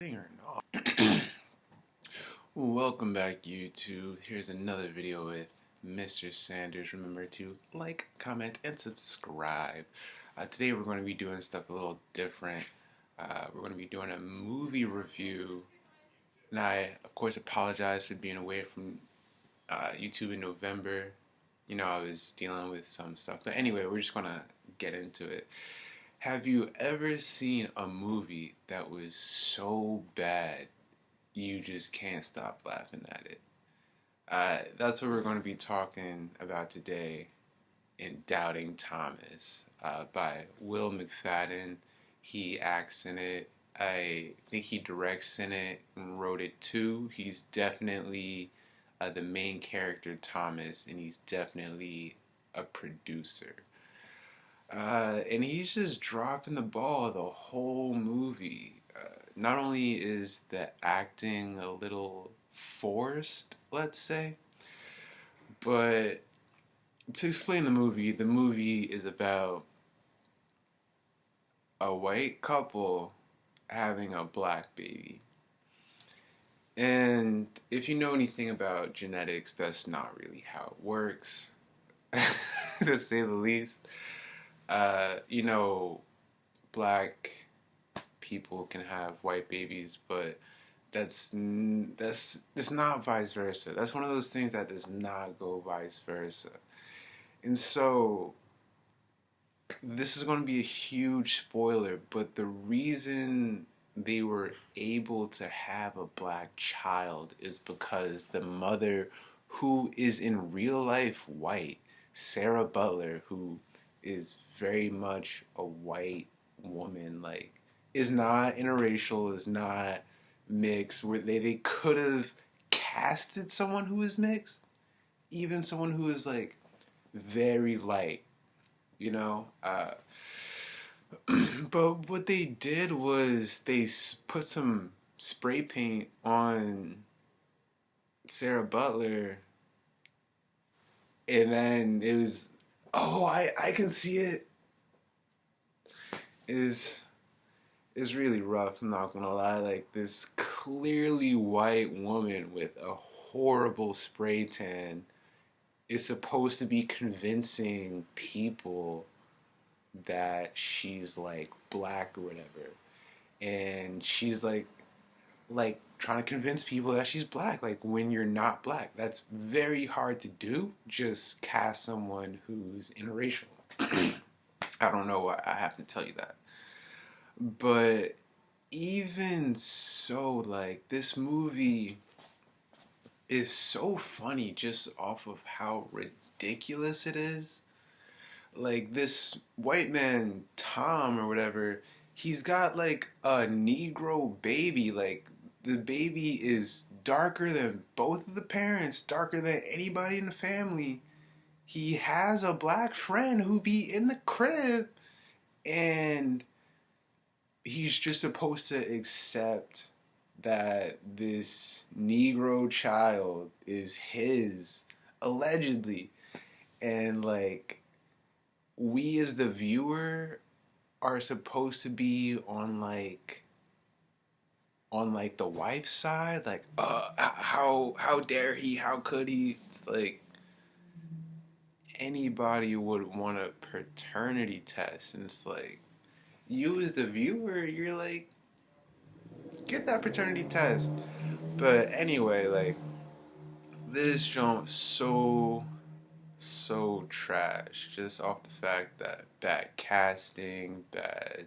Or not. Welcome back, YouTube. Here's another video with Mr. Sanders. Remember to like, comment, and subscribe. Today we're going to be doing stuff a little different. We're going to be doing a movie review. And I, of course, apologize for being away from YouTube in November. You know, I was dealing with some stuff. But anyway, we're just going to get into it. Have you ever seen a movie that was so bad you just can't stop laughing at it? That's what we're going to be talking about today in Doubting Thomas by Will McFadden. He acts in it. I think he directs in it and wrote it too. He's definitely the main character, Thomas, and he's definitely a producer. And he's just dropping the ball the whole movie. Not only is the acting a little forced, let's say, but to explain the movie is about a white couple having a black baby. And if you know anything about genetics, that's not really how it works, to say the least. You know, black people can have white babies, but that's not vice versa. That's one of those things that does not go vice versa. And so this is going to be a huge spoiler, but the reason they were able to have a black child is because the mother, who is in real life white, Sarah Butler, who is very much a white woman, like, is not interracial, is not mixed. Where they could have casted someone who is mixed, even someone who is like very light, you know. But what they did was they put some spray paint on Sarah Butler, and then it was, oh, I can see it. Is really rough, I'm not gonna lie. Like, this clearly white woman with a horrible spray tan is supposed to be convincing people that she's like black or whatever. And she's like trying to convince people that she's black, like, when you're not black. That's very hard to do. Just cast someone who's interracial. I don't know why I have to tell you that. But even so, like, this movie is so funny just off of how ridiculous it is. Like, this white man, Tom or whatever, he's got like a Negro baby. Like, the baby is darker than both of the parents, darker than anybody in the family. He has a black friend who be in the crib, and he's just supposed to accept that this Negro child is his, allegedly. And, like, we as the viewer are supposed to be on like the wife's side, like, how dare he, how could he. It's like anybody would want a paternity test, and it's like, you as the viewer, you're like, get that paternity test. But anyway, like, this joint so trash, just off the fact that bad casting, bad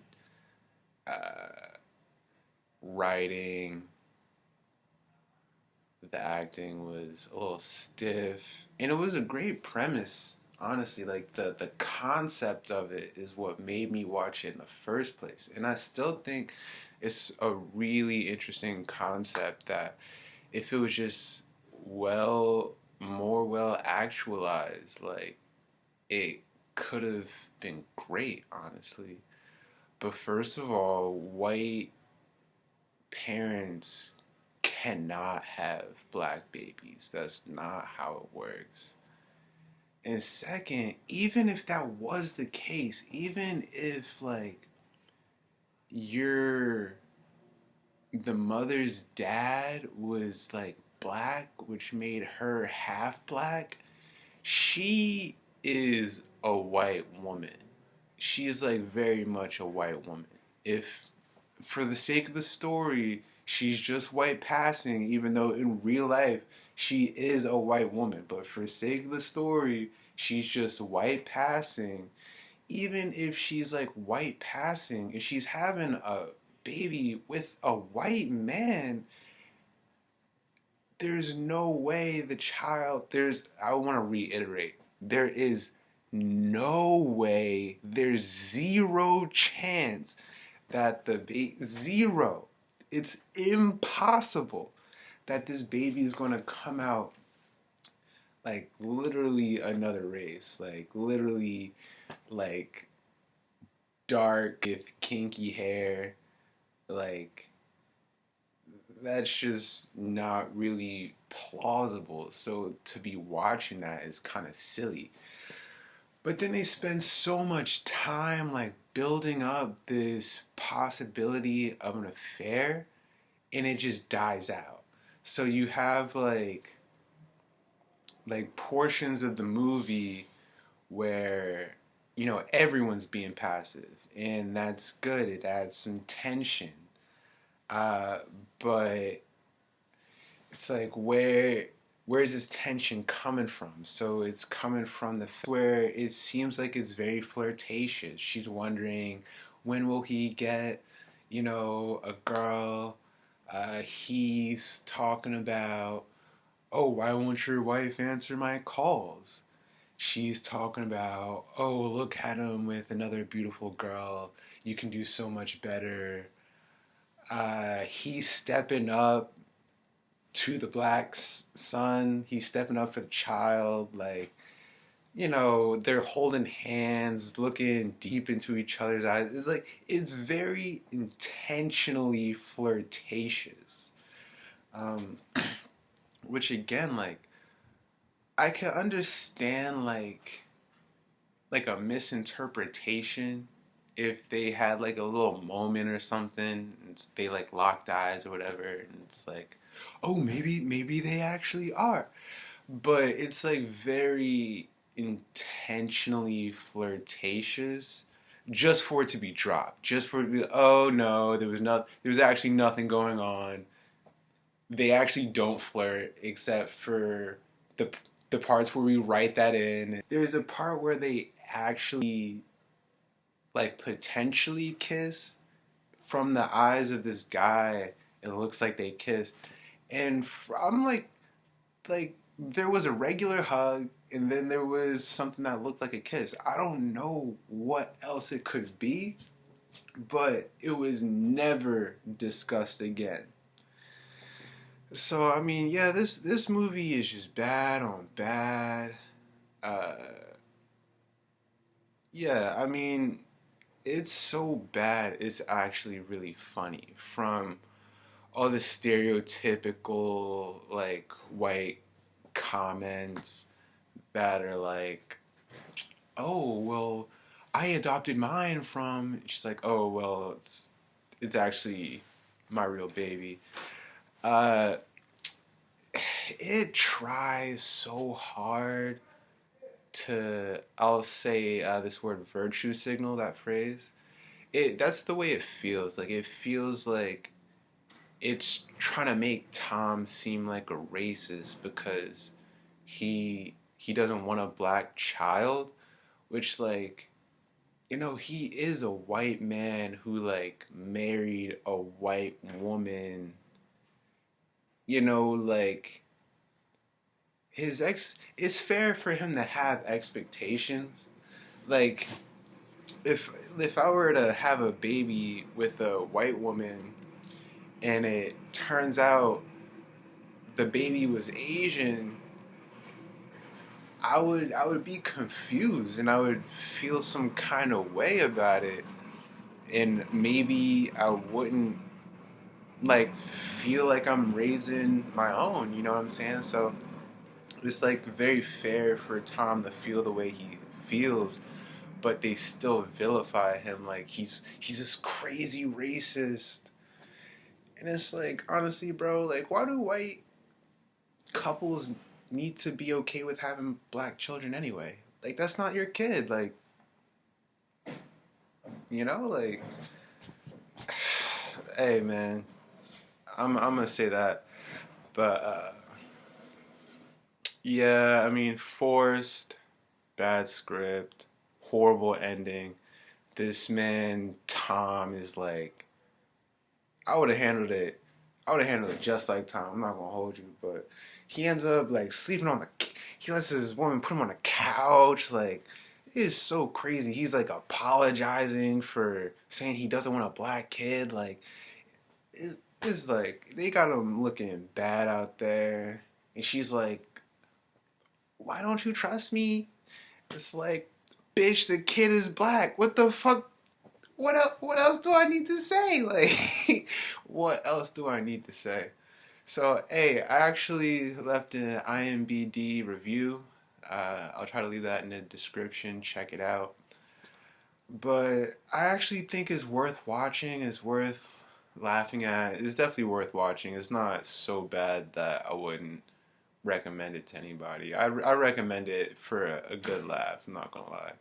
writing, the acting was a little stiff, and it was a great premise. Honestly, like, the concept of it is what made me watch it in the first place, and I still think it's a really interesting concept that, if it was just more well actualized, like, it could have been great, honestly. But first of all, white parents cannot have black babies. That's not how it works. And second, even if that was the case, even if, like, you're the mother's dad was like black, which made her half black. She is a white woman. She's like very much a white woman. If for the sake of the story, she's just white passing, even though in real life she is a white woman. But for the sake of the story, she's just white passing. Even if she's like white passing, if she's having a baby with a white man, there's no way the child, I want to reiterate, there is no way, there's zero chance that zero, it's impossible that this baby is going to come out like literally another race, like literally like dark with kinky hair, like that's just not really plausible. So to be watching that is kind of silly. But then they spend so much time like building up this possibility of an affair and it just dies out. So you have like portions of the movie where everyone's being passive and that's good. It adds some tension. Uh but it's like where's this tension coming from? So it's coming from the where it seems like it's very flirtatious. She's wondering when will he get, a girl. He's talking about, oh, why won't your wife answer my calls? She's talking about, oh, look at him with another beautiful girl. You can do so much better. He's stepping up to the black son. He's stepping up for the child. Like, they're holding hands, looking deep into each other's eyes. It's like, it's very intentionally flirtatious. Um, which again, like, I can understand like a misinterpretation if they had like a little moment or something and they like locked eyes or whatever and it's like, oh, maybe they actually are, but it's like very intentionally flirtatious just for it to be dropped, just for it to be, oh no, there was actually nothing going on. They actually don't flirt except for the the parts where we write that in. There's a part where they actually like potentially kiss from the eyes of this guy. It looks like they kiss, and I'm like there was a regular hug, and then there was something that looked like a kiss. I don't know what else it could be, but it was never discussed again. So I mean, yeah, this movie is just bad on bad. Uh, yeah, I mean, it's so bad. It's actually really funny. From all the stereotypical like white comments that are like, "Oh, well, I adopted mine from." She's like, "Oh, well, it's actually my real baby." Uh, it tries so hard to, I'll say this word, virtue signal, that phrase. That's the way it feels. Like it feels like it's trying to make Tom seem like a racist because he doesn't want a black child, which like, he is a white man who like married a white woman. Like it's fair for him to have expectations. Like if I were to have a baby with a white woman and it turns out the baby was Asian, I would be confused and I would feel some kind of way about it, and maybe I wouldn't like feel like I'm raising my own, you know what I'm saying? So it's like very fair for Tom to feel the way he feels, but they still vilify him like he's this crazy racist. And it's like, honestly, bro, like, why do white couples need to be okay with having black children anyway? Like, that's not your kid. Like, like, hey, man, I'm gonna say that. But, yeah, I mean, forced, bad script, horrible ending. This man, Tom, is like, I would have handled it. I would have handled it just like Tom. I'm not gonna hold you, but he ends up like sleeping on the. He lets his woman put him on the couch. Like, it is so crazy. He's like apologizing for saying he doesn't want a black kid. Like, it's like they got him looking bad out there, and she's like, "Why don't you trust me?" It's like, bitch, the kid is black. What the fuck? What else do I need to say? Like, what else do I need to say? So, hey, I actually left an IMBD review. I'll try to leave that in the description. Check it out. But I actually think it's worth watching. It's worth laughing at. It's definitely worth watching. It's not so bad that I wouldn't recommend it to anybody. I recommend it for a good laugh. I'm not gonna lie.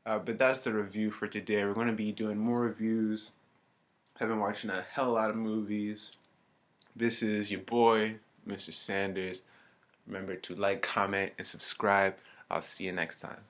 But that's the review for today. We're going to be doing more reviews. I've been watching a hell lot of movies. This is your boy, Mr. Sanders. Remember to like, comment, and subscribe. I'll see you next time.